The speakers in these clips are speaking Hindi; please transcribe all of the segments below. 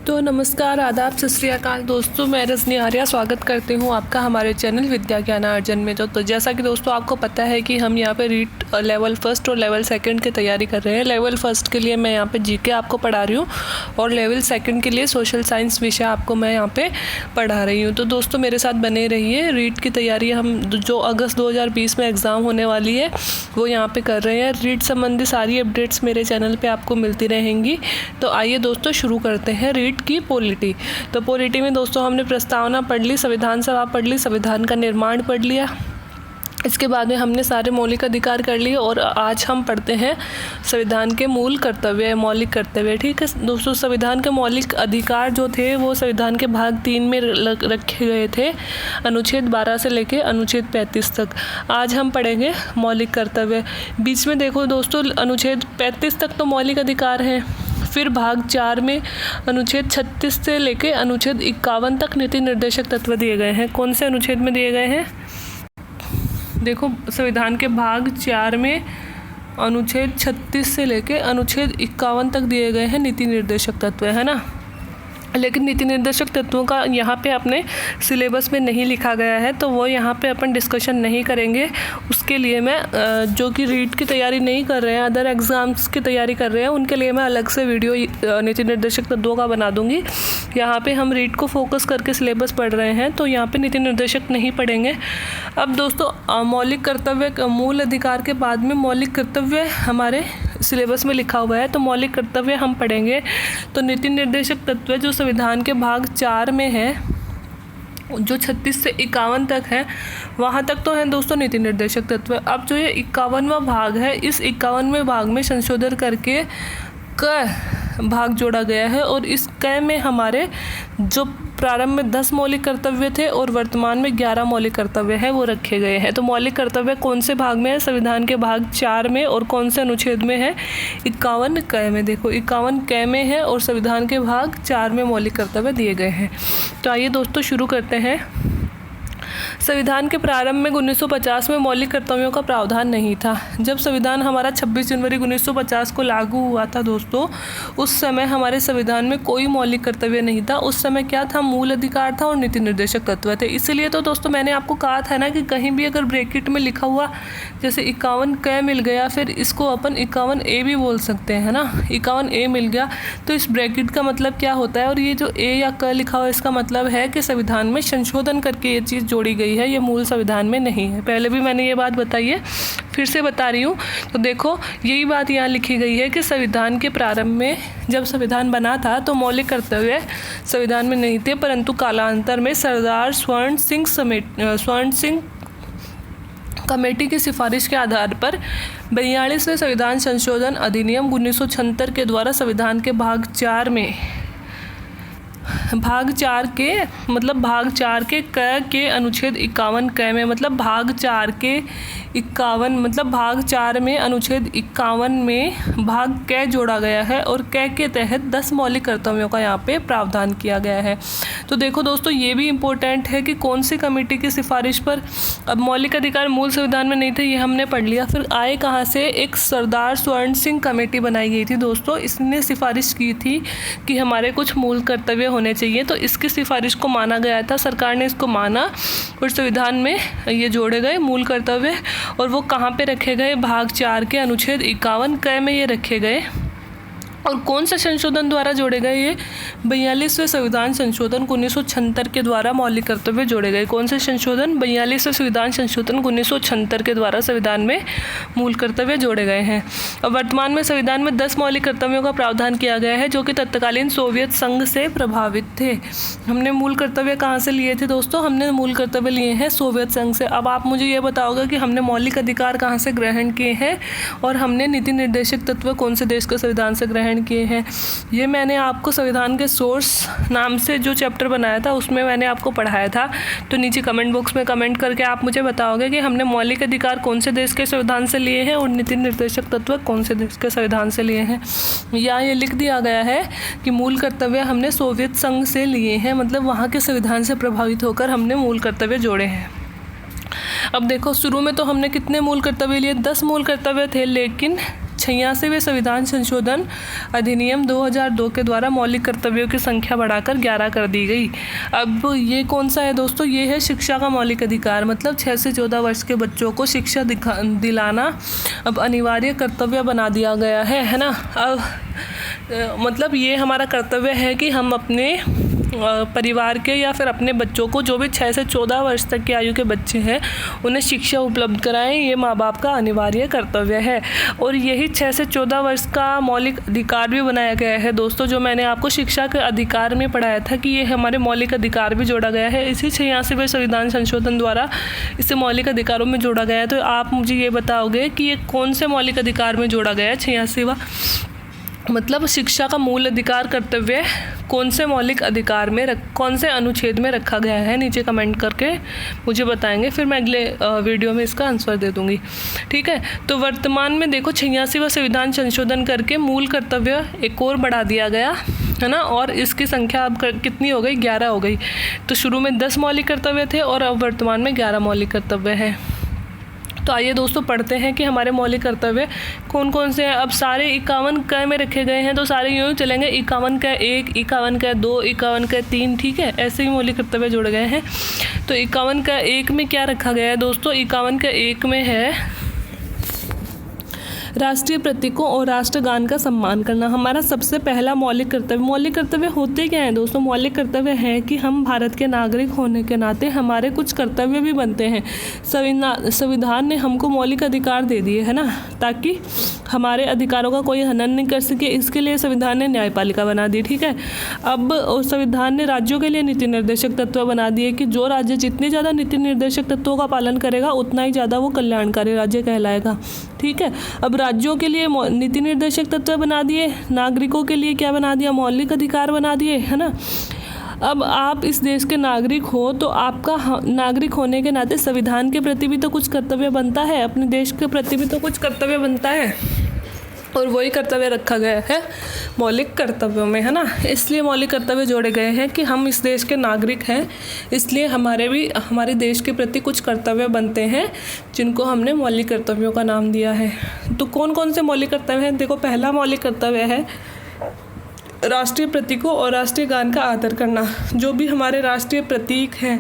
तो नमस्कार, आदाब, सत श्री अकाल दोस्तों। मैं रजनी आर्या स्वागत करती हूँ आपका हमारे चैनल विद्या ज्ञानार्जन में। तो जैसा कि दोस्तों आपको पता है कि हम यहाँ पे रीट लेवल फर्स्ट और लेवल सेकंड की तैयारी कर रहे हैं। लेवल फर्स्ट के लिए मैं यहाँ पे जीके आपको पढ़ा रही हूँ और लेवल सेकंड के लिए सोशल साइंस विषय आपको मैं यहाँ पे पढ़ा रही हूँ। तो दोस्तों मेरे साथ बने रहिए। रीट की तैयारी हम जो अगस्त 2020 में एग्ज़ाम होने वाली है वो यहाँ पर कर रहे हैं। रीट संबंधी सारी अपडेट्स मेरे चैनल पर आपको मिलती रहेंगी। तो आइए दोस्तों शुरू करते हैं रीट की पॉलिटी। तो पॉलिटी में दोस्तों हमने प्रस्तावना पढ़ ली, संविधान सभा पढ़ ली, संविधान का निर्माण पढ़ लिया। इसके बाद में हमने सारे मौलिक अधिकार कर लिए और आज हम पढ़ते हैं संविधान के मूल कर्तव्य, मौलिक कर्तव्य। ठीक है दोस्तों, संविधान के मौलिक अधिकार जो थे वो संविधान के भाग 3 में रखे गए थे, अनुच्छेद 12 से लेके अनुच्छेद 35 तक। आज हम पढ़ेंगे मौलिक कर्तव्य। बीच में देखो दोस्तों, अनुच्छेद 35 तक तो मौलिक अधिकार हैं, फिर भाग 4 में अनुच्छेद 36 से लेके अनुच्छेद 51 तक नीति निर्देशक तत्व दिए गए हैं। कौन से अनुच्छेद में दिए गए हैं? देखो, संविधान के भाग 4 में अनुच्छेद 36 से लेके अनुच्छेद 51 तक दिए गए हैं नीति निर्देशक तत्व, है ना। लेकिन नीति निर्देशक तत्वों का यहाँ पे अपने सिलेबस में नहीं लिखा गया है, तो वो यहाँ पे अपन डिस्कशन नहीं करेंगे। उसके लिए मैं जो कि रीट की तैयारी नहीं कर रहे हैं, अदर एग्ज़ाम्स की तैयारी कर रहे हैं, उनके लिए मैं अलग से वीडियो नीति निर्देशक तत्वों का बना दूँगी। यहाँ पे हम रीट को फोकस करके सिलेबस पढ़ रहे हैं, तो यहाँ पे नीति निर्देशक नहीं पढ़ेंगे। अब दोस्तों मौलिक कर्तव्य, मूल अधिकार के बाद में मौलिक कर्तव्य हमारे सिलेबस में लिखा हुआ है, तो मौलिक कर्तव्य हम पढ़ेंगे। तो नीति निर्देशक तत्व जो संविधान के भाग 4 में है, जो 36 से 51 तक है, वहाँ तक तो है दोस्तों नीति निर्देशक तत्व। अब जो ये 51वां भाग है, इस 51वें भाग में संशोधन करके क भाग जोड़ा गया है और इस क में हमारे जो प्रारंभ में 10 मौलिक कर्तव्य थे और वर्तमान में 11 मौलिक कर्तव्य है वो रखे गए हैं। तो मौलिक कर्तव्य कौन से भाग में है? संविधान के भाग 4 में। और कौन से अनुच्छेद में है? 51 क में। देखो 51 क में है और संविधान के भाग 4 में मौलिक कर्तव्य दिए गए हैं। तो आइए दोस्तों शुरू करते हैं। संविधान के प्रारंभ में 1950 में मौलिक कर्तव्यों का प्रावधान नहीं था। जब संविधान हमारा 26 जनवरी 1950 को लागू हुआ था दोस्तों, उस समय हमारे संविधान में कोई मौलिक कर्तव्य नहीं था। उस समय क्या था? मूल अधिकार था और नीति निर्देशक तत्व थे। इसलिए तो दोस्तों मैंने आपको कहा था ना कि कहीं भी अगर ब्रैकेट में लिखा हुआ जैसे 51 क मिल गया, फिर इसको अपन 51 ए भी बोल सकते हैं, है ना। 51 ए मिल गया तो इस ब्रैकेट का मतलब क्या होता है, और ये जो ए या क लिखा हुआ इसका मतलब है कि संविधान में संशोधन करके ये चीज़ जोड़ी गई है, ये मूल संविधान में नहीं है। पहले भी मैंने ये बात बताई है, फिर से बता रही हूँ। तो देखो यही बात यहाँ लिखी गई है कि संविधान के प्रारंभ में जब संविधान बना था तो मौलिक कर्तव्य संविधान में नहीं थे, परंतु कालांतर में सरदार स्वर्ण सिंह कमेटी की सिफारिश के आधार पर 42वें संविधान संशोधन अधिनियम 1976 के द्वारा संविधान के भाग 4 के क के अनुच्छेद 51 क में, मतलब भाग 4 के 51 मतलब भाग 4 में अनुच्छेद 51 में भाग क जोड़ा गया है और क के तहत 10 मौलिक कर्तव्यों का यहाँ पे प्रावधान किया गया है। तो देखो दोस्तों ये भी इम्पोर्टेंट है कि कौन सी कमेटी की सिफारिश पर। अब मौलिक अधिकार मूल संविधान में नहीं थे, ये हमने पढ़ लिया। फिर आए कहाँ से? एक सरदार स्वर्ण सिंह कमेटी बनाई गई थी दोस्तों। इसने सिफारिश की थी कि हमारे कुछ मूल कर्तव्य होने चाहिए, तो इसकी सिफारिश को माना गया था। सरकार ने इसको माना और संविधान में ये जोड़े गए मूल कर्तव्य। और वो कहाँ पे रखे गए? भाग 4 के अनुच्छेद 51 क में ये रखे गए। और कौन से संशोधन द्वारा जोड़े गए? ये 42वें संविधान संशोधन 1976 के द्वारा मौलिक कर्तव्य जोड़े गए। कौन से संशोधन? 42वें संविधान संशोधन 1976 के द्वारा संविधान में मूल कर्तव्य जोड़े गए हैं। और वर्तमान में संविधान में 10 मौलिक कर्तव्यों का प्रावधान किया गया है जो कि तत्कालीन सोवियत संघ से प्रभावित थे। हमने मूल कर्तव्य कहाँ से लिए थे दोस्तों? हमने मूल कर्तव्य लिए हैं सोवियत संघ से। अब आप मुझे ये बताओगे कि हमने मौलिक अधिकार कहाँ से ग्रहण किए हैं और हमने नीति निर्देशक तत्व कौन से देश के संविधान से ग्रहण किए हैं। ये मैंने आपको संविधान के सोर्स नाम से जो चैप्टर बनाया था उसमें मैंने आपको पढ़ाया था। तो नीचे कमेंट बॉक्स में कमेंट करके आप मुझे बताओगे कि हमने मौलिक अधिकार कौन से देश के संविधान से लिए हैं और नीति निर्देशक तत्व कौन से देश के संविधान से लिए हैं। यहाँ ये लिख दिया गया है कि मूल कर्तव्य हमने सोवियत संघ से लिए हैं, मतलब वहाँ के संविधान से प्रभावित होकर हमने मूल कर्तव्य जोड़े हैं। अब देखो शुरू में तो हमने कितने मूल कर्तव्य लिए? 10 मूल कर्तव्य थे, लेकिन 86वें संविधान संशोधन अधिनियम 2002 के द्वारा मौलिक कर्तव्यों की संख्या बढ़ाकर 11 कर दी गई। अब ये कौन सा है दोस्तों? ये है शिक्षा का मौलिक अधिकार, मतलब 6 से 14 वर्ष के बच्चों को शिक्षा दिलाना अब अनिवार्य कर्तव्य बना दिया गया है ना। अब मतलब ये हमारा कर्तव्य है कि हम अपने परिवार के या फिर अपने बच्चों को, जो भी 6 से 14 वर्ष तक की आयु के बच्चे हैं, उन्हें शिक्षा उपलब्ध कराएं। ये माँ बाप का अनिवार्य कर्तव्य है। और यही 6 से 14 वर्ष का मौलिक अधिकार भी बनाया गया है दोस्तों, जो मैंने आपको शिक्षा के अधिकार में पढ़ाया था कि ये हमारे मौलिक अधिकार भी जोड़ा गया है। इसी 86वें संविधान संशोधन द्वारा इसे मौलिक अधिकारों में जोड़ा गया है। तो आप मुझे ये बताओगे कि ये कौन से मौलिक अधिकार में जोड़ा गया है? 86वां मतलब शिक्षा का मूल अधिकार कर्तव्य कौन से मौलिक अधिकार में कौन से अनुच्छेद में रखा गया है? नीचे कमेंट करके मुझे बताएंगे, फिर मैं अगले वीडियो में इसका आंसर दे दूंगी। ठीक है, तो वर्तमान में देखो 86वां संविधान संशोधन करके मूल कर्तव्य एक और बढ़ा दिया गया है ना, और इसकी संख्या अब कितनी हो गई? 11 हो गई। तो शुरू में 10 मौलिक कर्तव्य थे और अब वर्तमान में 11 मौलिक कर्तव्य हैं। तो आइए दोस्तों पढ़ते हैं कि हमारे मौलिक कर्तव्य कौन कौन से हैं। अब सारे 51 क में रखे गए हैं, तो सारे यूँ ही चलेंगे। 51 का 1, 51 का 2, 51 का 3, ठीक है, ऐसे ही मौलिक कर्तव्य जोड़े गए हैं। तो 51 का 1 में क्या रखा गया है दोस्तों? 51 का 1 में है राष्ट्रीय प्रतीकों और राष्ट्रगान का सम्मान करना। हमारा सबसे पहला मौलिक कर्तव्य। मौलिक कर्तव्य होते क्या हैं दोस्तों? मौलिक कर्तव्य है कि हम भारत के नागरिक होने के नाते हमारे कुछ कर्तव्य भी बनते हैं। संविधान ने हमको मौलिक अधिकार दे दिए है ना, ताकि हमारे अधिकारों का कोई हनन नहीं कर सके। इसके लिए संविधान ने न्यायपालिका बना दी। ठीक है, अब संविधान ने राज्यों के लिए नीति निर्देशक तत्व बना दिए कि जो राज्य जितने ज़्यादा नीति निर्देशक तत्वों का पालन करेगा उतना ही ज़्यादा वो कल्याणकारी राज्य कहलाएगा। ठीक है, अब राज्यों के लिए नीति निर्देशक तत्व बना दिए, नागरिकों के लिए क्या बना दिया? मौलिक अधिकार बना दिए, है ना। अब आप इस देश के नागरिक हो तो आपका नागरिक होने के नाते संविधान के प्रति भी तो कुछ कर्तव्य बनता है, अपने देश के प्रति भी तो कुछ कर्तव्य बनता है, और वही कर्तव्य रखा गया है मौलिक कर्तव्यों में, है ना। इसलिए मौलिक कर्तव्य जोड़े गए हैं कि हम इस देश के नागरिक हैं, इसलिए हमारे देश के प्रति कुछ कर्तव्य बनते हैं, जिनको हमने मौलिक कर्तव्यों का नाम दिया है। तो कौन कौन से मौलिक कर्तव्य हैं? देखो, पहला मौलिक कर्तव्य है राष्ट्रीय प्रतीकों और राष्ट्रीय गान का आदर करना। जो भी हमारे राष्ट्रीय प्रतीक हैं,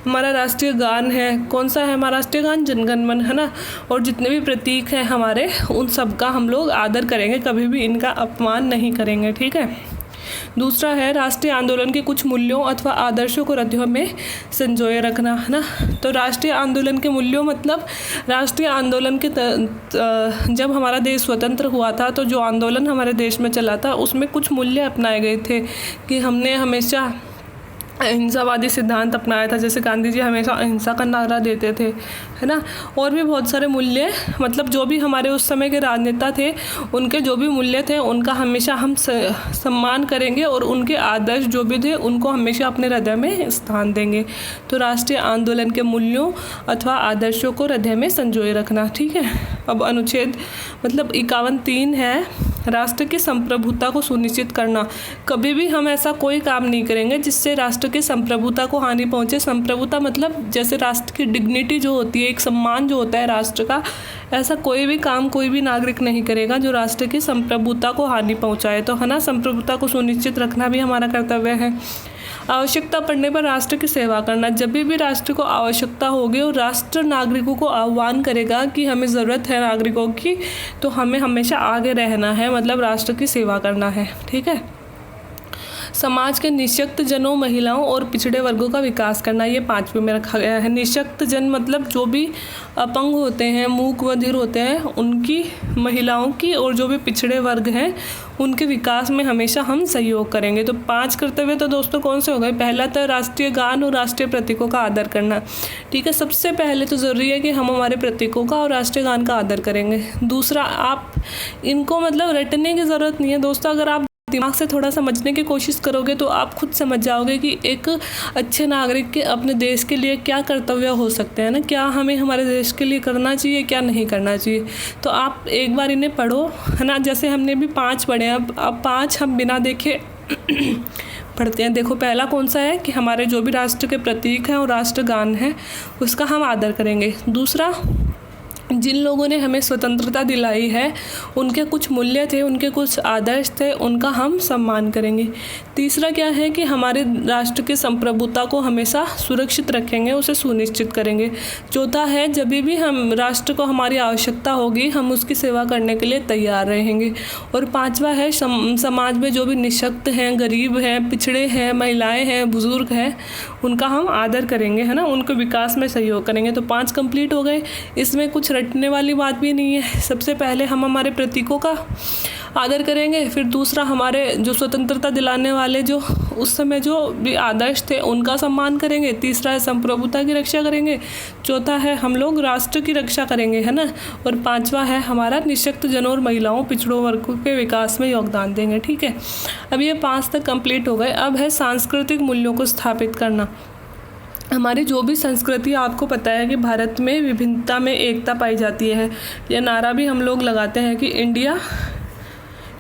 हमारा राष्ट्रीय गान है, कौन सा है हमारा राष्ट्रीय गान? जन गण मन, है ना। और जितने भी प्रतीक हैं हमारे, उन सब का हम लोग आदर करेंगे, कभी भी इनका अपमान नहीं करेंगे। ठीक है। दूसरा है राष्ट्रीय आंदोलन के कुछ मूल्यों अथवा आदर्शों को हृदयों में संजोए रखना, है ना। तो राष्ट्रीय आंदोलन के मूल्यों मतलब राष्ट्रीय आंदोलन के जब हमारा देश स्वतंत्र हुआ था, तो जो आंदोलन हमारे देश में चला था उसमें कुछ मूल्य अपनाए गए थे कि हमने हमेशा अहिंसावादी सिद्धांत अपनाया था। जैसे गांधी जी हमेशा अहिंसा का नारा देते थे, है ना। और भी बहुत सारे मूल्य, मतलब जो भी हमारे उस समय के राजनेता थे, उनके जो भी मूल्य थे उनका हमेशा हम सम्मान करेंगे, और उनके आदर्श जो भी थे उनको हमेशा अपने हृदय में स्थान देंगे। तो राष्ट्रीय आंदोलन के मूल्यों अथवा आदर्शों को हृदय में संजोए रखना। ठीक है। अब अनुच्छेद मतलब 51(3) है राष्ट्र की संप्रभुता को सुनिश्चित करना। कभी भी हम ऐसा कोई काम नहीं करेंगे जिससे राष्ट्र की संप्रभुता को हानि पहुंचे। संप्रभुता मतलब जैसे राष्ट्र की डिग्निटी जो होती है, एक सम्मान जो होता है राष्ट्र का, ऐसा कोई भी काम कोई भी नागरिक नहीं करेगा जो राष्ट्र की संप्रभुता को हानि पहुंचाए। तो है ना, संप्रभुता को सुनिश्चित रखना भी हमारा कर्तव्य है। आवश्यकता पड़ने पर राष्ट्र की सेवा करना। जब भी राष्ट्र को आवश्यकता होगी और राष्ट्र नागरिकों को आह्वान करेगा कि हमें ज़रूरत है नागरिकों की, तो हमें हमेशा आगे रहना है, मतलब राष्ट्र की सेवा करना है। ठीक है। समाज के निःशक्त जनों, महिलाओं और पिछड़े वर्गों का विकास करना, ये 5वें में रखा गया है। निःशक्त जन मतलब जो भी अपंग होते हैं, मूक बधिर होते हैं, उनकी, महिलाओं की, और जो भी पिछड़े वर्ग हैं उनके विकास में हमेशा हम सहयोग करेंगे। तो 5 कर्तव्य तो दोस्तों कौन से हो गए? पहला तो राष्ट्रीय गान और राष्ट्रीय प्रतीकों का आदर करना। ठीक है, सबसे पहले तो ज़रूरी है कि हम हमारे प्रतीकों का और राष्ट्रीय गान का आदर करेंगे। दूसरा, आप इनको मतलब रटने की ज़रूरत नहीं है दोस्तों, अगर आप दिमाग से थोड़ा समझने की कोशिश करोगे तो आप खुद समझ जाओगे कि एक अच्छे नागरिक के अपने देश के लिए क्या कर्तव्य हो सकते हैं ना, क्या हमें हमारे देश के लिए करना चाहिए, क्या नहीं करना चाहिए। तो आप एक बार इन्हें पढ़ो, है ना। जैसे हमने भी 5 पढ़े हैं, अब 5 हम बिना देखे पढ़ते हैं। देखो, पहला कौन सा है कि हमारे जो भी राष्ट्र के प्रतीक हैं और राष्ट्रगान है उसका हम आदर करेंगे। दूसरा, जिन लोगों ने हमें स्वतंत्रता दिलाई है उनके कुछ मूल्य थे, उनके कुछ आदर्श थे, उनका हम सम्मान करेंगे। तीसरा क्या है कि हमारे राष्ट्र की संप्रभुता को हमेशा सुरक्षित रखेंगे, उसे सुनिश्चित करेंगे। चौथा है जब भी हम राष्ट्र को हमारी आवश्यकता होगी हम उसकी सेवा करने के लिए तैयार रहेंगे। और पांचवा है समाज में जो भी निःशक्त हैं, गरीब हैं, पिछड़े हैं, महिलाएँ हैं, बुजुर्ग हैं, उनका हम आदर करेंगे, है ना, उनके विकास में सहयोग करेंगे। तो 5 कंप्लीट हो गए। इसमें कुछ रटने वाली बात भी नहीं है। सबसे पहले हम हमारे प्रतीकों का आदर करेंगे, फिर दूसरा हमारे जो स्वतंत्रता दिलाने वाले जो उस समय जो भी आदर्श थे उनका सम्मान करेंगे, तीसरा है संप्रभुता की रक्षा करेंगे, चौथा है हम लोग राष्ट्र की रक्षा करेंगे, है ना, और पांचवा है हमारा निःशक्त जनों और महिलाओं, पिछड़ों वर्गों के विकास में योगदान देंगे। ठीक है, अब ये 5 तक कंप्लीट हो गए। अब है सांस्कृतिक मूल्यों को स्थापित करना। हमारी जो भी संस्कृति, आपको पता है कि भारत में विभिन्नता में एकता पाई जाती है। यह नारा भी हम लोग लगाते हैं कि इंडिया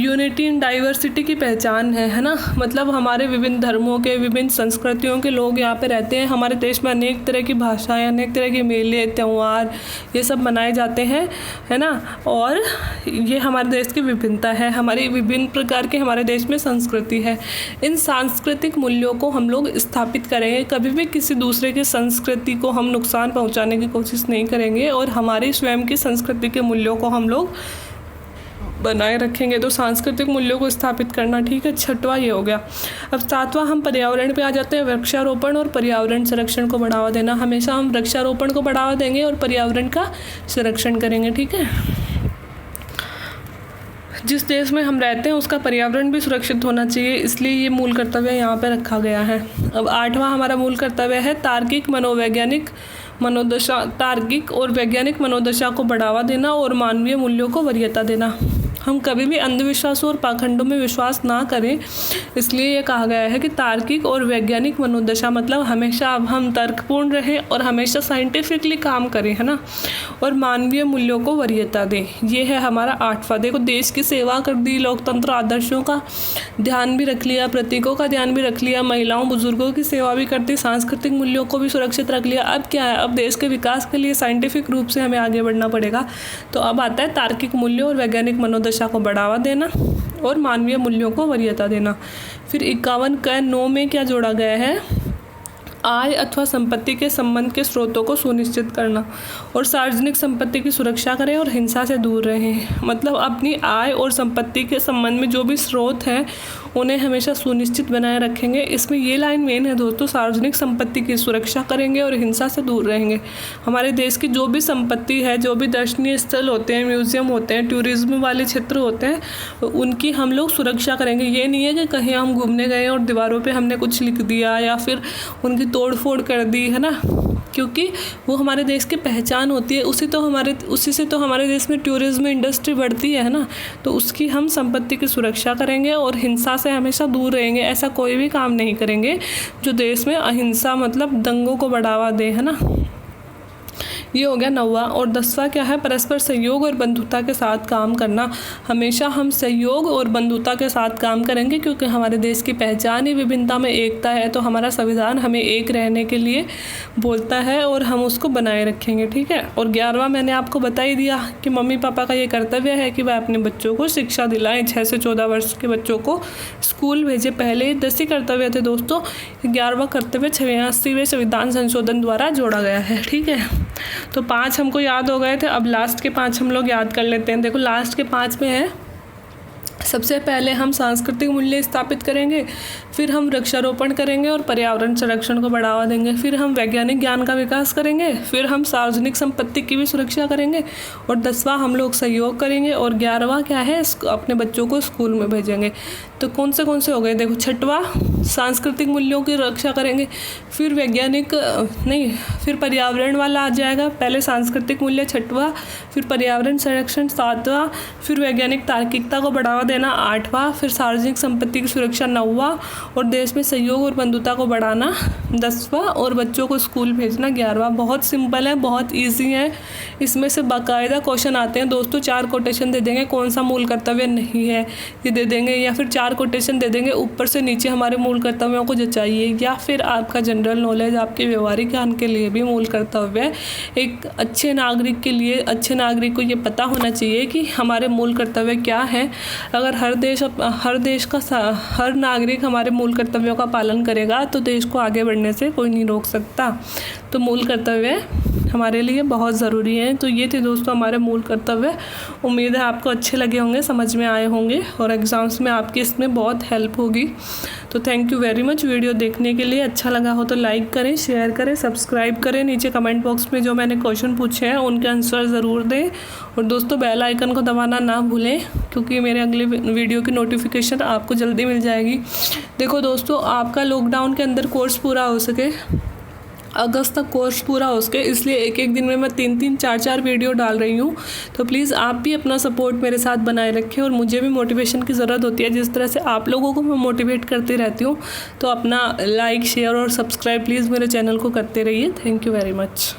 यूनिटी इन डाइवर्सिटी की पहचान है ना। मतलब हमारे विभिन्न धर्मों के, विभिन्न संस्कृतियों के लोग यहाँ पे रहते हैं। हमारे देश में अनेक तरह की भाषाएं, अनेक तरह के मेले, त्यौहार, ये सब मनाए जाते हैं, है ना। और ये हमारे देश की विभिन्नता है, हमारी विभिन्न प्रकार के हमारे देश में संस्कृति है। इन सांस्कृतिक मूल्यों को हम लोग स्थापित करेंगे, कभी भी किसी दूसरे की संस्कृति को हम नुकसान पहुँचाने की कोशिश नहीं करेंगे और हमारी स्वयं की संस्कृति के मूल्यों को हम लोग बनाए रखेंगे। तो सांस्कृतिक मूल्यों को स्थापित करना, ठीक है। छठवां ये हो गया। अब सातवां हम पर्यावरण पे आ जाते हैं। वृक्षारोपण और पर्यावरण संरक्षण को बढ़ावा देना। हमेशा हम वृक्षारोपण को बढ़ावा देंगे और पर्यावरण का संरक्षण करेंगे, ठीक है। जिस देश में हम रहते हैं उसका पर्यावरण भी सुरक्षित होना चाहिए, इसलिए ये मूल कर्तव्य यहाँ पे रखा गया है। अब 8वां हमारा मूल कर्तव्य है तार्किक और वैज्ञानिक मनोदशा को बढ़ावा देना और मानवीय मूल्यों को वरीयता देना। हम कभी भी अंधविश्वासों और पाखंडों में विश्वास ना करें, इसलिए ये कहा गया है कि तार्किक और वैज्ञानिक मनोदशा मतलब हमेशा अब हम तर्कपूर्ण रहें और हमेशा साइंटिफिकली काम करें, है ना, और मानवीय मूल्यों को वरीयता दें। ये है हमारा 8वां। देखो, देश की सेवा कर दी, लोकतंत्र आदर्शों का ध्यान भी रख लिया, प्रतीकों का ध्यान भी रख लिया, महिलाओं बुजुर्गों की सेवा भी कर दी, सांस्कृतिक मूल्यों को भी सुरक्षित रख लिया। अब क्या है, अब देश के विकास के लिए साइंटिफिक रूप से हमें आगे बढ़ना पड़ेगा। तो अब आता है तार्किक मूल्यों और वैज्ञानिक मनोदशा को बढ़ावा देना और मानवीय मूल्यों को वरीयता देना। फिर 51 का 9 में क्या जोड़ा गया है, आय अथवा संपत्ति के संबंध के स्रोतों को सुनिश्चित करना और सार्वजनिक संपत्ति की सुरक्षा करें और हिंसा से दूर रहें। मतलब अपनी आय और संपत्ति के संबंध में जो भी स्रोत हैं उन्हें हमेशा सुनिश्चित बनाए रखेंगे। इसमें ये लाइन मेन है दोस्तों, सार्वजनिक संपत्ति की सुरक्षा करेंगे और हिंसा से दूर रहेंगे। हमारे देश की जो भी संपत्ति है, जो भी दर्शनीय स्थल होते हैं, म्यूजियम होते हैं, टूरिज्म वाले क्षेत्र होते हैं, उनकी हम लोग सुरक्षा करेंगे। ये नहीं है कि कहीं हम घूमने गए और दीवारों पे हमने कुछ लिख दिया या फिर उनकी तोड़ फोड़ कर दी, है ना, क्योंकि वो हमारे देश की पहचान होती है। उसी से तो हमारे देश में टूरिज्म इंडस्ट्री बढ़ती है ना। तो उसकी हम संपत्ति की सुरक्षा करेंगे और हिंसा से हमेशा दूर रहेंगे। ऐसा कोई भी काम नहीं करेंगे जो देश में अहिंसा मतलब दंगों को बढ़ावा दे, है ना। ये हो गया 9वां। और 10वां क्या है, परस्पर सहयोग और बंधुता के साथ काम करना। हमेशा हम सहयोग और बंधुता के साथ काम करेंगे क्योंकि हमारे देश की पहचान ही विभिन्नता में एकता है। तो हमारा संविधान हमें एक रहने के लिए बोलता है और हम उसको बनाए रखेंगे, ठीक है। और 11वां मैंने आपको बता ही दिया कि मम्मी पापा का ये कर्तव्य है कि वह अपने बच्चों को शिक्षा दिलाएं। 6 से 14 वर्ष के बच्चों को स्कूल भेजे। पहले 10 ही कर्तव्य थे दोस्तों, 11वां कर्तव्य 86वें संविधान संशोधन द्वारा जोड़ा गया है, ठीक है। तो 5 हमको याद हो गए थे। अब लास्ट के 5 हम लोग याद कर लेते हैं। देखो, लास्ट के 5 में है, सबसे पहले हम सांस्कृतिक मूल्य स्थापित करेंगे, फिर हम वृक्षारोपण करेंगे और पर्यावरण संरक्षण को बढ़ावा देंगे, फिर हम वैज्ञानिक ज्ञान का विकास करेंगे, फिर हम सार्वजनिक संपत्ति की भी सुरक्षा करेंगे और 10वां हम लोग सहयोग करेंगे और 11वां क्या है, अपने बच्चों को स्कूल में भेजेंगे। तो कौन से हो गए, देखो, 6वां सांस्कृतिक मूल्यों की रक्षा करेंगे, फिर पर्यावरण वाला आ जाएगा। पहले सांस्कृतिक मूल्य 6वां, फिर पर्यावरण संरक्षण 7वां, फिर वैज्ञानिक तार्किकता को बढ़ावा देना 8वां, फिर सार्वजनिक संपत्ति की सुरक्षा 9वां, और देश में सहयोग और बंधुता को बढ़ाना 10वां, और बच्चों को स्कूल भेजना 11वां। बहुत सिंपल है, बहुत ईजी है। इसमें से बाकायदा क्वेश्चन आते हैं दोस्तों। 4 कोटेशन दे देंगे कौन सा मूल कर्तव्य नहीं है ये दे देंगे, या फिर 4 कोटेशन दे देंगे ऊपर से नीचे हमारे मूल कर्तव्यों को जचाइए, या फिर आपका जनरल नॉलेज, आपके व्यवहारिक ज्ञान के लिए भी मूल कर्तव्य है। एक अच्छे नागरिक के लिए, अच्छे नागरिक को ये पता होना चाहिए कि हमारे मूल कर्तव्य क्या हैं। अगर हर नागरिक हमारे मूल कर्तव्यों का पालन करेगा तो देश को आगे बढ़ने से कोई नहीं रोक सकता। तो मूल कर्तव्य हमारे लिए बहुत ज़रूरी है। तो ये थे दोस्तों हमारे मूल कर्तव्य। उम्मीद है आपको अच्छे लगे होंगे, समझ में आए होंगे, और एग्ज़ाम्स में आपकी इसमें बहुत हेल्प होगी। तो thank you very much video देखने के लिए। अच्छा लगा हो तो लाइक करें, शेयर करें, सब्सक्राइब करें। नीचे कमेंट बॉक्स में जो मैंने क्वेश्चन पूछे हैं उनके आंसर ज़रूर दें, और दोस्तों बेल आइकन को दबाना ना भूलें, क्योंकि मेरे अगले वीडियो की नोटिफिकेशन आपको जल्दी मिल जाएगी। देखो दोस्तों, आपका लॉकडाउन के अंदर कोर्स पूरा हो सके, अगस्त तक कोर्स पूरा हो सके, इसलिए एक दिन में मैं 3-3, 4-4 वीडियो डाल रही हूँ। तो प्लीज़ आप भी अपना सपोर्ट मेरे साथ बनाए रखें, और मुझे भी मोटिवेशन की ज़रूरत होती है, जिस तरह से आप लोगों को मैं मोटिवेट करती रहती हूँ। तो अपना लाइक, शेयर और सब्सक्राइब प्लीज़ मेरे चैनल को करते रहिए। Thank you very much.